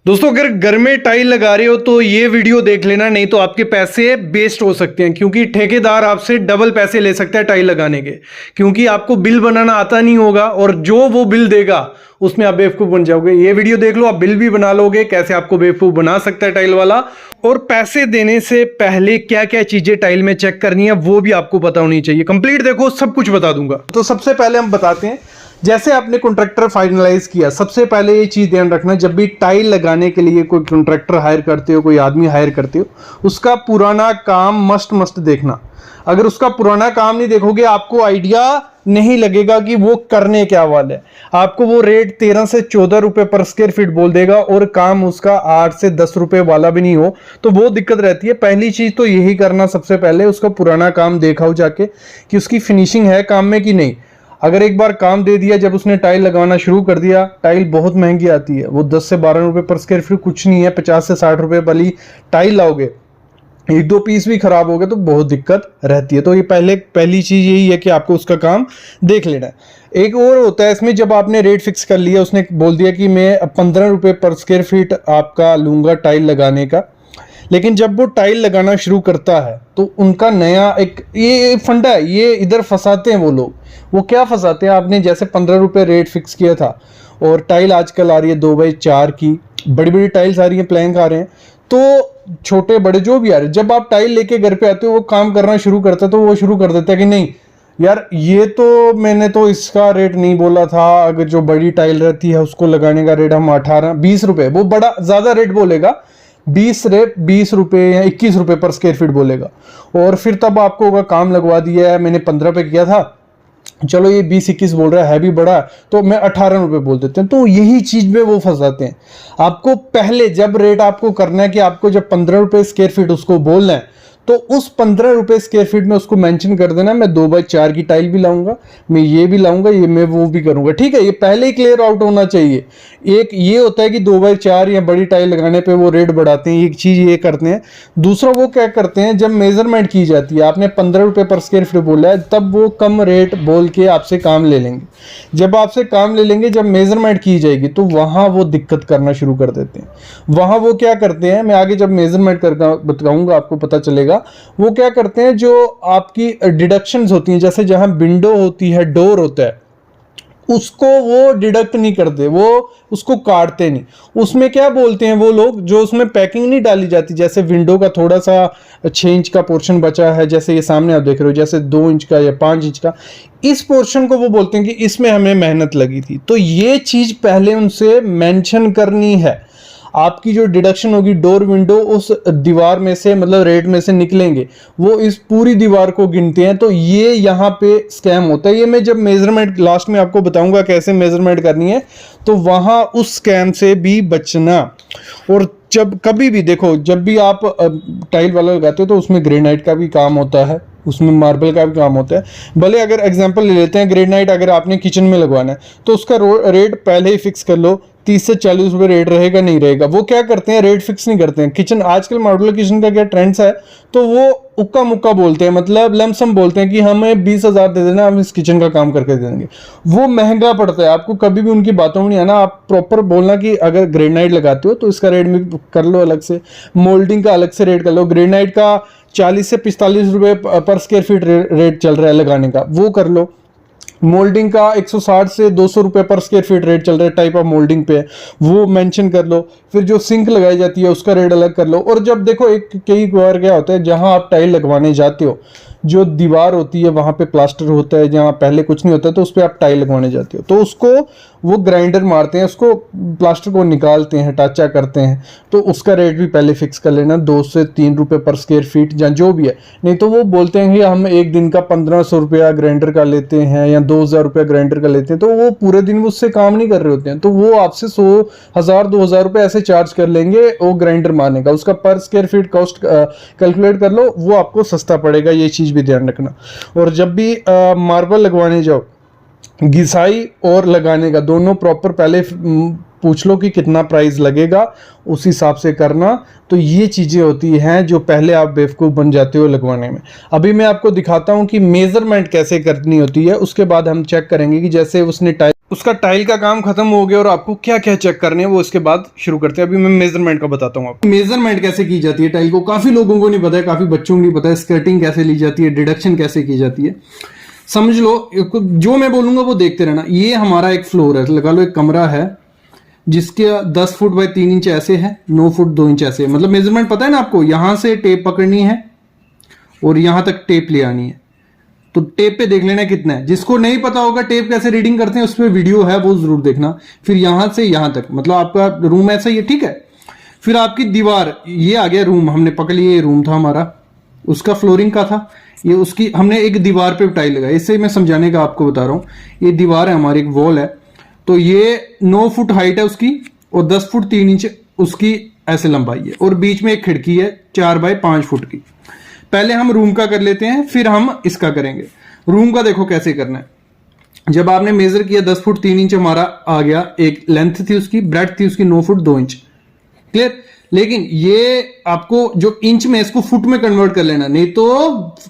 दोस्तों अगर घर में टाइल लगा रहे हो तो ये वीडियो देख लेना, नहीं तो आपके पैसे वेस्ट हो सकते हैं। क्योंकि ठेकेदार आपसे डबल पैसे ले सकता है टाइल लगाने के, क्योंकि आपको बिल बनाना आता नहीं होगा और जो वो बिल देगा उसमें आप बेवकूफ़ बन जाओगे। ये वीडियो देख लो, आप बिल भी बना लोगे, कैसे आपको बेवकूफ़ बना सकता है टाइल वाला। और पैसे देने से पहले क्या क्या चीज़ें टाइल में चेक करनी है वो भी आपको पता होनी चाहिए। कंप्लीट देखो, सब कुछ बता दूंगा। तो सबसे पहले हम बताते हैं, जैसे आपने कॉन्ट्रैक्टर फाइनलाइज किया, सबसे पहले ये चीज ध्यान रखना, जब भी टाइल लगाने के लिए कोई कॉन्ट्रैक्टर हायर करते हो, कोई आदमी हायर करते हो, उसका पुराना काम मस्ट देखना। अगर उसका पुराना काम नहीं देखोगे आपको आइडिया नहीं लगेगा कि वो करने क्या वाला है। आपको वो रेट 13 से 14 रुपए पर स्क्वायर फीट बोल देगा और काम उसका 8 से 10 रुपए वाला भी नहीं हो, तो वो दिक्कत रहती है। पहली चीज तो यही करना, सबसे पहले उसका पुराना काम देखा हो जाके कि उसकी फिनिशिंग है काम में कि नहीं। अगर एक बार काम दे दिया, जब उसने टाइल लगाना शुरू कर दिया, टाइल बहुत महंगी आती है, वो 10 से 12 रुपए पर स्क्वायर फीट कुछ नहीं है। 50 से 60 रुपए वाली टाइल लाओगे, एक दो पीस भी खराब हो गए तो बहुत दिक्कत रहती है। तो ये पहली चीज यही है कि आपको उसका काम देख लेना है। एक और होता है इसमें, जब आपने रेट फिक्स कर लिया, उसने बोल दिया कि मैं 15 रुपए पर स्क्वायर फीट आपका लूंगा टाइल लगाने का, लेकिन जब वो टाइल लगाना शुरू करता है तो उनका नया एक ये फंडा है, ये इधर फंसाते हैं वो लोग। वो क्या फंसाते हैं, आपने जैसे 15 रुपए रेट फिक्स किया था और टाइल आजकल आ रही है 2x4 की, बड़ी बड़ी टाइल्स आ रही है, प्लैंक आ रहे हैं, तो छोटे बड़े जो भी आ रहे हैं, जब आप टाइल लेके घर पे आते हो, वो काम करना शुरू करता है तो वो शुरू कर देता है कि नहीं यार, ये तो मैंने तो इसका रेट नहीं बोला था। अगर जो बड़ी टाइल रहती है उसको लगाने का रेट हम 18-20 रुपए, वो बड़ा ज्यादा रेट बोलेगा, 20 रुपए या 21 रुपए पर स्क्वायर फीट बोलेगा। और फिर तब आपको होगा काम लगवा दिया है, मैंने 15 पे किया था, चलो ये 20-21 बोल रहा है भी बड़ा, तो मैं 18 रुपए बोल देते हैं। तो यही चीज में वो फंसाते हैं। आपको पहले जब रेट आपको करना है कि आपको जब 15 रुपए स्क्वायर फीट उसको बोलना है, तो उस 15 रुपए स्क्वायर फीट में उसको मेंशन कर देना, मैं 2x4 की टाइल भी लाऊंगा, मैं ये भी लाऊंगा, ये मैं वो भी करूंगा। ठीक है, ये पहले ही क्लियर आउट होना चाहिए। एक ये होता है कि 2x4 या बड़ी टाइल लगाने पे वो रेट बढ़ाते हैं, एक चीज ये करते हैं। दूसरा वो क्या करते हैं, जब मेजरमेंट की जाती है, आपने 15 रुपए पर स्क्वायर फीट बोला है, तब वो कम रेट बोल के आपसे काम ले लेंगे। जब आपसे काम ले लेंगे, जब मेजरमेंट की जाएगी, तो वहां वो दिक्कत करना शुरू कर देते हैं। वहां वो क्या करते हैं, मैं आगे जब मेजरमेंट करके बताऊंगा आपको पता चलेगा। वो क्या करते हैं, जो आपकी डिडक्शंस होती हैं, जैसे जहां विंडो होती है, डोर होता है, उसको वो डिडक्ट नहीं करते, वो उसको काटते नहीं। उसमें क्या बोलते हैं वो लोग, जो उसमें पैकिंग नहीं डाली जाती, जैसे विंडो का थोड़ा सा 6 इंच का पोर्शन बचा है, जैसे ये सामने आप देख रहे हो, जैसे 2 इंच का या 5 इंच का, इस पोर्शन को वो बोलते हैं कि इसमें हमें मेहनत लगी थी। तो ये चीज पहले उनसे मेंशन करनी है। आपकी जो डिडक्शन होगी, डोर विंडो उस दीवार में से, मतलब रेट में से निकलेंगे, वो इस पूरी दीवार को गिनते हैं। तो ये यहाँ पे स्कैम होता है। ये मैं जब मेजरमेंट लास्ट में आपको बताऊंगा कैसे मेजरमेंट करनी है, तो वहां उस स्कैम से भी बचना। और जब कभी भी देखो, जब भी आप टाइल वाला लगाते हो तो उसमें ग्रेनाइट का भी काम होता है, उसमें मार्बल का भी काम होता है। भले अगर एग्जांपल ले लेते हैं, ग्रेनाइट अगर आपने किचन में लगवाना है तो उसका रेट पहले ही फिक्स कर लो, 30 से 40 रुपए रेट रहेगा, नहीं रहेगा। वो क्या करते हैं, रेट फिक्स नहीं करते हैं। किचन आजकल मॉड्यूलर किचन का क्या ट्रेंड्स है, तो वो उक्का मुक्का बोलते हैं, मतलब लमसम बोलते हैं कि हमें 20,000 दे देना, हम इस किचन का काम करके दे देंगे। वो महंगा पड़ता है, आपको कभी भी उनकी बातों में नहीं आना। आप प्रॉपर बोलना कि अगर ग्रेनाइट लगाते हो तो इसका रेट में कर लो अलग से, मोल्डिंग का अलग से रेट कर लो। ग्रेनाइट का 40 से 45 रुपए पर स्क्वायर फीट रेट चल रहा है लगाने का, वो कर लो। मोल्डिंग का 160 से 200 रुपए पर स्क्वायर फीट रेट चल रहा है, टाइप ऑफ मोल्डिंग पे, वो मेंशन कर लो। फिर जो सिंक लगाई जाती है उसका रेट अलग कर लो। और जब देखो, एक कई बार क्या होता है, जहां आप टाइल लगवाने जाते हो, जो दीवार होती है वहां पे प्लास्टर होता है, जहां पहले कुछ नहीं होता, तो उस पर आप टाइल लगवाने जाते हो, तो उसको वो ग्राइंडर मारते हैं, उसको प्लास्टर को निकालते हैं, टाचा करते हैं। तो उसका रेट भी पहले फिक्स कर लेना, 2 से 3 रुपए पर स्क्वायर फीट या जो भी है। नहीं तो वो बोलते हैं कि हम एक दिन का 1500 रुपया ग्राइंडर का लेते हैं या 2000 रुपया ग्राइंडर का लेते हैं, तो वो पूरे दिन उससे काम नहीं कर रहे होते हैं, तो वो आपसे 100-1000 रुपये ऐसे चार्ज कर लेंगे वो ग्राइंडर मारने का। उसका पर स्क्वायर फीट कॉस्ट कैलकुलेट कर लो, वो आपको सस्ता पड़ेगा। ये चीज भी ध्यान रखना। और जब भी मार्बल लगवाने जाओ, घिसाई और लगाने का दोनों प्रॉपर पहले पूछ लो कि कितना प्राइस लगेगा, उस हिसाब से करना। तो ये चीजें होती हैं जो पहले आप बेवकूफ़ बन जाते हो लगवाने में। अभी मैं आपको दिखाता हूं कि मेजरमेंट कैसे करनी होती है, उसके बाद हम चेक करेंगे कि जैसे उसने टाइल उसका टाइल का काम खत्म हो गया और आपको क्या क्या चेक करने हैं वो इसके बाद शुरू करते हैं। अभी मैं मेजरमेंट का बताता हूँ आपको। मेजरमेंट कैसे की जाती है टाइल को काफी लोगों को नहीं पता है, काफी बच्चों को नहीं पता है। स्कर्टिंग कैसे ली जाती है, डिडक्शन कैसे की जाती है, समझ लो। जो मैं बोलूंगा वो देखते रहना। ये हमारा एक फ्लोर है, लगा लो एक कमरा है जिसके 10 फुट बाय 3 इंच ऐसे है, 9 फुट 2 इंच ऐसे है। मतलब मेजरमेंट पता है ना आपको, यहां से टेप पकड़नी है और यहां तक टेप ले आनी है। तो टेप पे देख लेना कितना है। जिसको नहीं पता होगा टेप कैसे रीडिंग करते हैं उस पर वीडियो है, वो जरूर देखना। फिर यहां से यहां तक, मतलब आपका रूम ऐसा ही है, ठीक है। फिर आपकी दीवार, ये आ गया रूम, हमने पकड़ लिया, ये रूम था हमारा, उसका फ्लोरिंग का था ये, उसकी हमने एक दीवार पे टाइल लगाई। इससे मैं समझाने का आपको बता रहा हूं। ये दीवार है हमारी, एक वॉल है, तो ये 9 फुट हाइट है उसकी और 10 फुट 3 इंच उसकी ऐसे लंबाई है, और बीच में एक खिड़की है 4 बाय 5 फुट की। पहले हम रूम का कर लेते हैं, फिर हम इसका करेंगे। रूम का देखो कैसे करना है। जब आपने मेजर किया 10 फुट 3 इंच हमारा आ गया, एक लेंथ थी उसकी, ब्रेड्थ थी उसकी 9 फुट 2 इंच, क्लियर। लेकिन ये आपको जो इंच में, इसको फुट में कन्वर्ट कर लेना, नहीं तो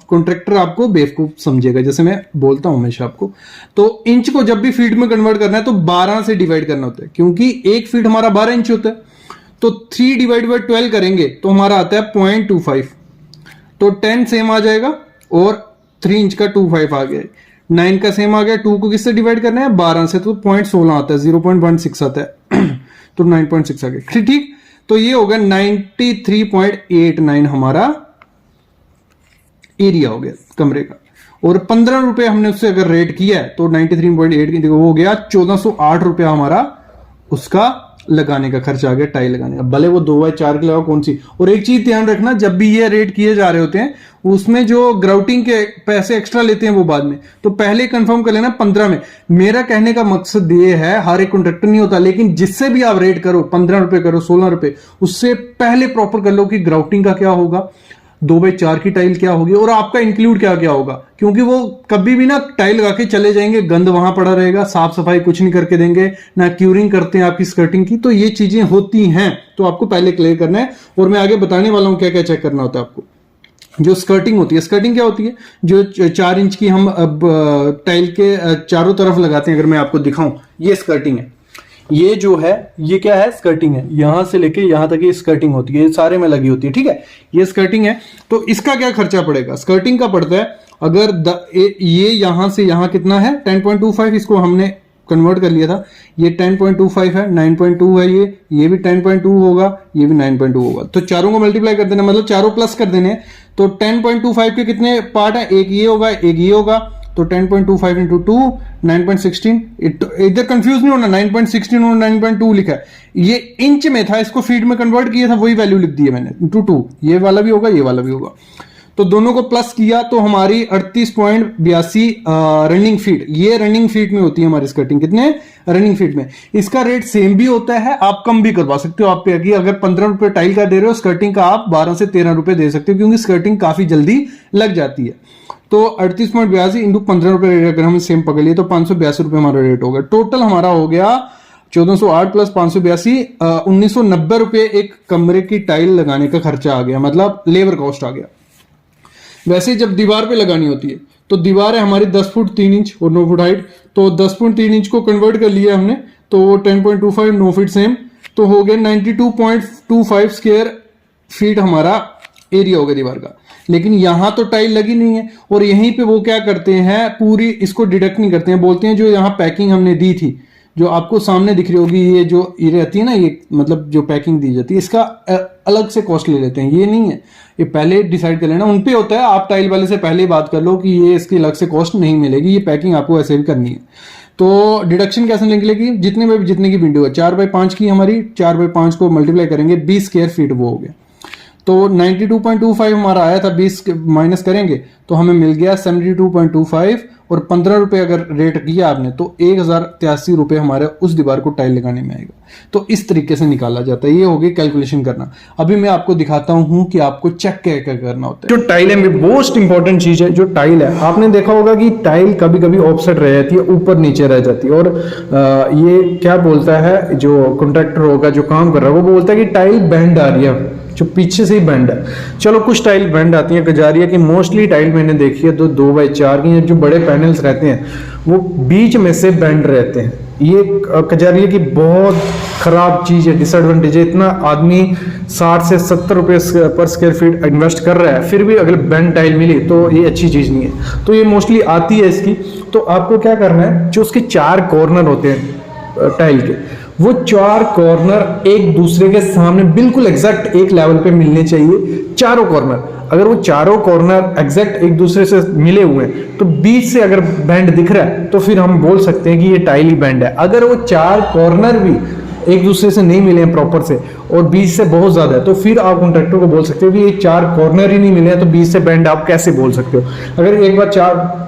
कॉन्ट्रैक्टर आपको बेवकूफ समझेगा, जैसे मैं बोलता हूं हमेशा आपको। तो इंच को जब भी फीट में कन्वर्ट करना है तो 12 से डिवाइड करना होता है, क्योंकि एक फीट हमारा 12 इंच होता है। तो 3 डिवाइड बाई 12 करेंगे तो हमारा आता है 0.25, तो 10 सेम आ जाएगा और 3 इंच का 25 आ गया, 9 का सेम आ गया। 2 को किससे डिवाइड करना है, 12 से, तो 0.16 आता है, 0.16 आता है तो 9.6 आ गया, ठीक। तो ये हो गया 93.89 हमारा एरिया हो गया कमरे का। और 15 रुपए हमने उससे अगर रेट किया है तो 93.8 की हो गया 1408 रुपया हमारा उसका लगाने का खर्च आ गया, टाइल लगाने का। भले वो 2 बाय 4 की लगाओ कौन सी। और एक चीज ध्यान रखना, जब भी ये रेट किए जा रहे होते हैं उसमें जो ग्राउटिंग के पैसे एक्स्ट्रा लेते हैं वो बाद में, तो पहले कंफर्म कर लेना 15 में। मेरा कहने का मकसद ये है, हर एक कॉन्ट्रैक्टर नहीं होता, लेकिन जिससे भी आप रेट करो, 15 रुपए करो, 16 रुपए, उससे पहले प्रॉपर कर लो कि ग्राउटिंग का क्या होगा, 2 बाय 4 की टाइल क्या होगी और आपका इंक्लूड क्या क्या होगा। क्योंकि वो कभी भी ना टाइल लगा के चले जाएंगे, गंद वहां पड़ा रहेगा, साफ सफाई कुछ नहीं करके देंगे, ना क्यूरिंग करते हैं आपकी स्कर्टिंग की। तो ये चीजें होती हैं, तो आपको पहले क्लियर करना है। और मैं आगे बताने वाला हूं क्या क्या चेक करना होता है आपको। जो स्कर्टिंग होती है, स्कर्टिंग क्या होती है, जो 4 इंच की हम अब टाइल के चारों तरफ लगाते हैं। अगर मैं आपको दिखाऊं, ये स्कर्टिंग है, ये जो है ये क्या है, स्कर्टिंग है। यहां से लेके यहां तक ये स्कर्टिंग होती है, ये सारे में लगी होती है, ठीक है। ये स्कर्टिंग है, तो इसका क्या खर्चा पड़ेगा। स्कर्टिंग का पड़ता है, अगर ये यहां से यहां कितना है 10.25, इसको हमने कन्वर्ट कर लिया था, ये 10.25 है, 9.2 है, ये भी 10.2 होगा, ये भी 9.2 होगा। तो चारों को मल्टीप्लाई कर देना, मतलब चारों प्लस कर देने। तो 10.25 के कितने पार्ट है, एक ये होगा, एक ये होगा, तो 10.25 इंटू 2 9.16। इधर कंफ्यूज नहीं होना, 9.16 और 9.2 लिखा है, ये इंच में था, इसको फीट में कन्वर्ट किया था, वही वैल्यू लिख दी है मैंने, इंटू 2। ये वाला भी होगा, ये वाला भी होगा, तो दोनों को प्लस किया तो हमारी 38.82 रनिंग फीट, ये रनिंग फीट में होती है हमारी स्कर्टिंग। कितने रनिंग फीट में। इसका रेट सेम भी होता है, आप कम भी करवा सकते हो। आप पे कि अगर 15 रुपए टाइल का दे रहे हो, स्कर्टिंग का आप 12 से 13 रुपए दे सकते हो, क्योंकि स्कर्टिंग काफी जल्दी लग जाती है। तो 38.82 इंटू 15 रुपए अगर हम सेम पकड़ लिए तो 582 रुपए हमारा रेट होगा। टोटल हमारा हो गया 1408 प्लस 582 1990 रुपए एक कमरे की टाइल लगाने का खर्चा आ गया, मतलब लेबर कॉस्ट आ गया। वैसे जब दीवार पे लगानी होती है तो दीवार है हमारी 10 फुट 3 इंच और 9 फुट हाइट, तो 10 फुट 3 इंच को कन्वर्ट कर लिया हमने, तो 10.25 9 फीट सेम, तो हो गया 92.25 स्क्वायर फीट हमारा एरिया हो गया दीवार का। लेकिन यहां तो टाइल लगी नहीं है, और यहीं पे वो क्या करते हैं, पूरी इसको डिडक्ट नहीं करते हैं, बोलते हैं जो यहाँ पैकिंग हमने दी थी, जो आपको सामने दिख रही होगी, ये जो ये रहती है ना, ये मतलब जो पैकिंग दी जाती है, इसका अलग से कॉस्ट ले लेते हैं। ये नहीं है, ये पहले डिसाइड कर लेना, उन पे होता है। आप टाइल वाले से पहले बात कर लो कि ये इसकी अलग से कॉस्ट नहीं मिलेगी, ये पैकिंग आपको ऐसे भी करनी है। तो डिडक्शन कैसे निकलेगी, जितने की विंडो है 4 बाय 5 की हमारी, 4 बाय 5 को मल्टीप्लाई करेंगे 20 स्क्वायर फीट, वो हो गया। तो 92.25 हमारा आया था, 20 माइनस करेंगे तो हमें मिल गया 72.25, और 15 रुपए अगर रेट किया आपने तो 1083 रुपए हमारे उस दीवार को टाइल लगाने में आएगा। तो इस तरीके से निकाला जाता है, ये हो गई कैलकुलेशन करना। अभी मैं आपको दिखाता हूं कि आपको चेक क्या क्या करना होता है। जो टाइल है मोस्ट इंपॉर्टेंट चीज है, जो टाइल है, आपने देखा होगा कि टाइल कभी कभी ऑफसेट रह जाती है, ऊपर नीचे रह जाती है, और ये क्या बोलता है जो कॉन्ट्रैक्टर होगा जो काम कर रहा है, वो बोलता है कि टाइल बैंड आ रही है, जो पीछे से ही बैंड है। चलो कुछ टाइल बैंड आती है, कजारिया की मोस्टली टाइल मैंने देखी है तो 2 बाय 4 की, जो बड़े पैनल्स रहते हैं वो बीच में से बैंड रहते हैं, ये कजारिया की बहुत ख़राब चीज़ है, डिसएडवांटेज है। इतना आदमी 60 से 70 रुपये पर स्क्वायर फीट इन्वेस्ट कर रहा है, फिर भी अगर बेंड टाइल मिली तो ये अच्छी चीज़ नहीं है। तो ये मोस्टली आती है इसकी। तो आपको क्या करना है, जो उसके 4 कॉर्नर होते हैं टाइल के, वो 4 कॉर्नर एक दूसरे के सामने बिल्कुल एग्जैक्ट एक लेवल पे मिलने चाहिए, चारों कॉर्नर। अगर वो चारों कॉर्नर एग्जैक्ट एक दूसरे से मिले हुए हैं तो बीच से अगर बैंड दिख रहा है तो फिर हम बोल सकते हैं कि ये टाइल ही बैंड है। अगर वो 4 कॉर्नर भी एक दूसरे से नहीं मिले हैं प्रॉपर से और बीच से बहुत ज्यादा है, तो फिर आप कॉन्ट्रैक्टर को बोल सकते हो कि ये 4 कॉर्नर ही नहीं मिले हैं, तो बीच से बैंड आप कैसे बोल सकते हो। अगर एक बार 4,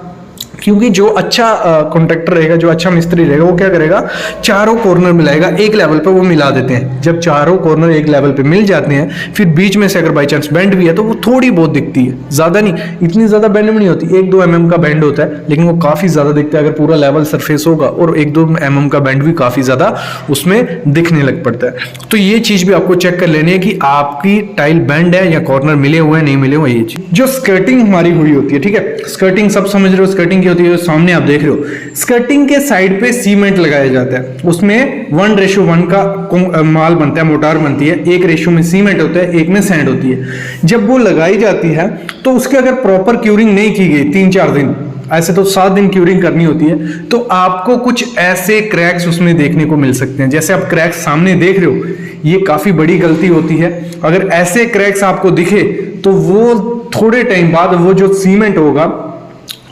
क्योंकि जो अच्छा कॉन्ट्रैक्टर रहेगा, जो अच्छा मिस्त्री रहेगा, वो क्या करेगा, चारों कॉर्नर मिलाएगा, एक लेवल पे वो मिला देते हैं। जब चारों कॉर्नर एक लेवल पे मिल जाते हैं, फिर बीच में से अगर बाई चांस बेंड भी है तो वो थोड़ी बहुत दिखती है, ज्यादा नहीं, इतनी ज्यादा बेंड भी नहीं होती। 1-2 mm का बेंड होता है, लेकिन वो काफी ज्यादा दिखता है अगर पूरा लेवल सरफेस होगा, और 1-2 mm का बेंड भी काफी ज्यादा उसमें दिखने लग पड़ता है। तो ये चीज भी आपको चेक कर लेनी है कि आपकी टाइल बेंड है या कॉर्नर मिले हुए हैं, नहीं मिले हुए। ये चीज जो स्कर्टिंग हमारी हुई होती है, ठीक है, स्कर्टिंग सब समझ रहे हो, स्कर्टिंग होती है, सामने आप देख रहे हो। स्कर्टिंग के साइड पे सीमेंट लगाया जाता है, उसमें 1:1 का माल बनता है, मोटार बनती है। 1 रेशियो में सीमेंट होता है, 1 में सैंड होती है। जब वो लगाई जाती है तो उसके अगर प्रॉपर क्यूरिंग नहीं की गई 3-4 दिन, ऐसे तो 7 दिन क्यूरिंग करनी होती है, तो आपको कुछ ऐसे क्रैक्स उसमें देखने को मिल सकते हैं। जैसे आप क्रैक्स सामने देख रहे हो, ये काफी बड़ी गलती होती है। अगर ऐसे क्रैक्स आपको दिखे तो वो थोड़े टाइम बाद वो जो सीमेंट होगा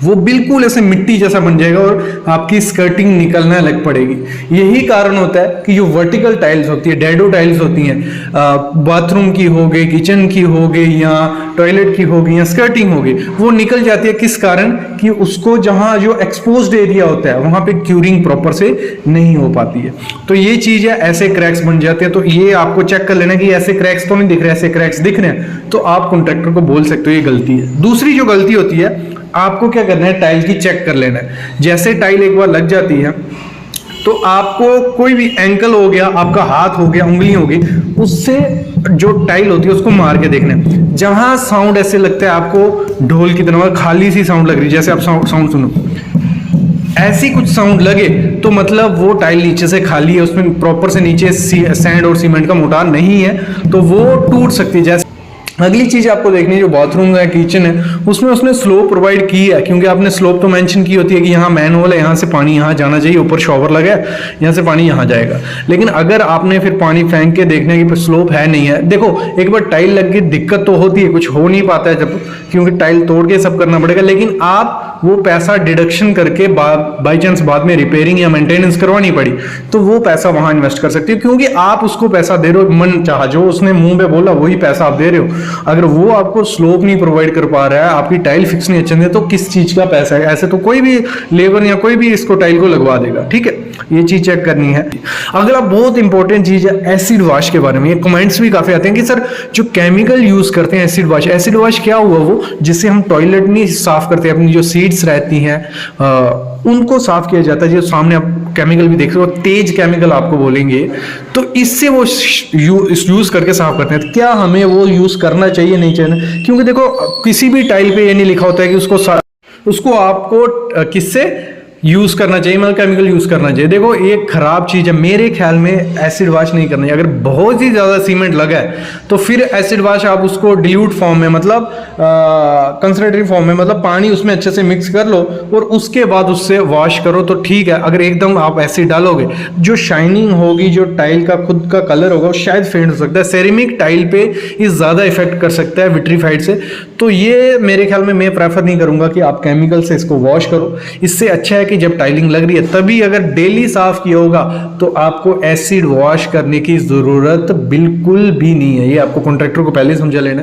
वो बिल्कुल ऐसे मिट्टी जैसा बन जाएगा और आपकी स्कर्टिंग निकलने लग पड़ेगी। यही कारण होता है कि जो वर्टिकल टाइल्स होती है, डैडो टाइल्स होती हैं, बाथरूम की हो गई, किचन की हो गई, या टॉयलेट की हो गई, या स्कर्टिंग हो गई, वो निकल जाती है। किस कारण, कि उसको जहां जो एक्सपोज्ड एरिया होता है वहां पे क्यूरिंग प्रॉपर से नहीं हो पाती है। तो ये चीज है, ऐसे क्रैक्स बन जाते हैं। तो ये आपको चेक कर लेना कि ऐसे क्रैक्स तो नहीं दिख रहे, ऐसे क्रैक्स दिख रहे हैं तो आप कॉन्ट्रैक्टर को बोल सकते हो ये गलती है। दूसरी जो गलती होती है, आपको क्या करना है, टाइल की चेक कर लेना है। जैसे टाइल एक बार लग जाती है तो आपको कोई भी एंकल हो गया, आपका हाथ हो गया, उंगली हो गई, उससे जो टाइल होती है उसको मार के देखना है। जहां साउंड ऐसे लगता है आपको ढोल की तरह, खाली सी साउंड लग रही है, जैसे आप साउंड सुनो, ऐसी कुछ साउंड लगे तो मतलब वो टाइल नीचे से खाली है, उसमें प्रॉपर से नीचे सैंड और सीमेंट का मोटार नहीं है, तो वो टूट सकती है। जैसे अगली चीज आपको देखनी है, जो बाथरूम है, किचन है, उसमें उसने स्लोप प्रोवाइड की है, क्योंकि आपने स्लोप तो मेंशन की होती है कि यहाँ मैनहोल है, यहाँ से पानी यहाँ जाना चाहिए, ऊपर शॉवर लगा है, यहाँ से पानी यहाँ जाएगा। लेकिन अगर आपने फिर पानी फेंक के देखना है कि स्लोप है नहीं है, देखो एक बार टाइल लग गई दिक्कत तो होती है, कुछ हो नहीं पाता है जब, क्योंकि टाइल तोड़ के सब करना पड़ेगा, लेकिन आप वो पैसा डिडक्शन करके बाई चांस बाद में रिपेयरिंग या मेंटेनेंस करवानी पड़ी तो वो पैसा वहां इन्वेस्ट कर सकते हो, क्योंकि आप उसको पैसा दे रहे हो मन चाह, जो उसने मुंह पे बोला वही पैसा आप दे रहे हो। अगर वो आपको स्लोप नहीं प्रोवाइड कर पा रहा है, आपकी टाइल फिक्स नहीं अच्छे, तो किस चीज का पैसा है। ऐसे तो कोई भी लेबर या कोई भी इसको टाइल को लगवा देगा, ठीक है, ये चीज चेक करनी है। अगला बहुत इंपॉर्टेंट चीज है एसिड वॉश के बारे में। ये कमेंट्स भी काफी आते हैं कि सर जो केमिकल यूज करते हैं एसिड वॉश क्या हुआ, वो जिससे हम टॉयलेट नहीं साफ करते, अपनी जो सीट्स रहती हैं उनको साफ किया जाता है, जो सामने आप केमिकल भी देख रहे हो, तेज केमिकल आपको बोलेंगे, तो इससे वो यूज करके साफ करते हैं। क्या हमें वो यूज करना चाहिए, नहीं चाहिए? क्योंकि देखो किसी भी टाइल पे ये नहीं लिखा होता है कि उसको आपको किससे यूज करना चाहिए, मतलब केमिकल यूज करना चाहिए। देखो एक खराब चीज है, मेरे ख्याल में एसिड वॉश नहीं करना चाहिए। अगर बहुत ही ज्यादा सीमेंट लगा है तो फिर एसिड वॉश आप उसको डिल्यूट फॉर्म में, मतलब कंसंट्रेटेड फॉर्म में, मतलब पानी उसमें अच्छे से मिक्स कर लो और उसके बाद उससे वॉश करो तो ठीक है। अगर एकदम आप एसिड डालोगे, जो शाइनिंग होगी, जो टाइल का खुद का कलर होगा, वो शायद फेड हो सकता है। सेरेमिक टाइल पे ये ज्यादा इफेक्ट कर सकता है विट्रीफाइड से, तो ये मेरे ख्याल में मैं प्रेफर नहीं करूंगा कि आप केमिकल से इसको वॉश करो। इससे अच्छा है कि जब टाइलिंग लग रही है तभी अगर डेली साफ किया होगा तो आपको एसिड वॉश करने की जरूरत बिल्कुल भी नहीं है। ये आपको कॉन्ट्रैक्टर को पहले समझा लेना है।